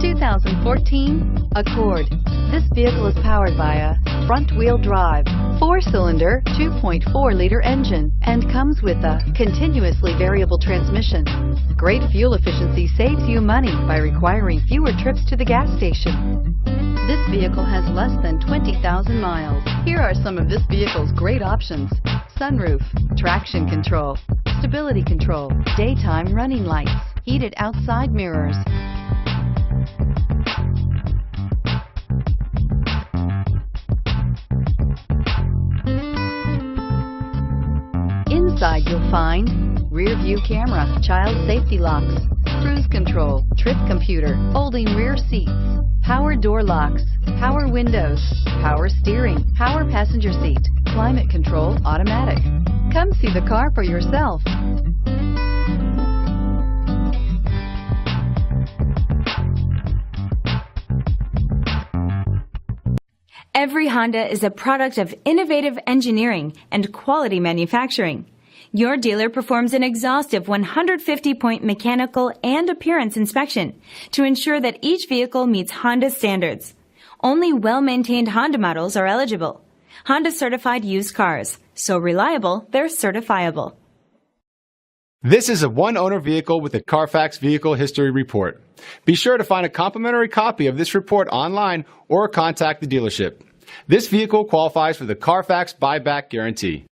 2014 Accord. This vehicle is powered by a front-wheel drive, 4-cylinder, 2.4-liter engine, and comes with a continuously variable transmission. Great fuel efficiency saves you money by requiring fewer trips to the gas station. This vehicle has less than 20,000 miles. Here are some of this vehicle's great options: sunroof, traction control, stability control, daytime running lights, heated outside mirrors. Inside you'll find rear view camera, child safety locks, cruise control, trip computer, folding rear seats, power door locks, power windows, power steering, power passenger seat, climate control automatic. Come see the car for yourself. Every Honda is a product of innovative engineering and quality manufacturing. Your dealer performs an exhaustive 150-point mechanical and appearance inspection to ensure that each vehicle meets Honda standards. Only well-maintained Honda models are eligible. Honda certified used cars, so reliable they're certifiable. This is a one-owner vehicle with a CARFAX Vehicle History Report. Be sure to find a complimentary copy of this report online or contact the dealership. This vehicle qualifies for the CARFAX Buyback Guarantee.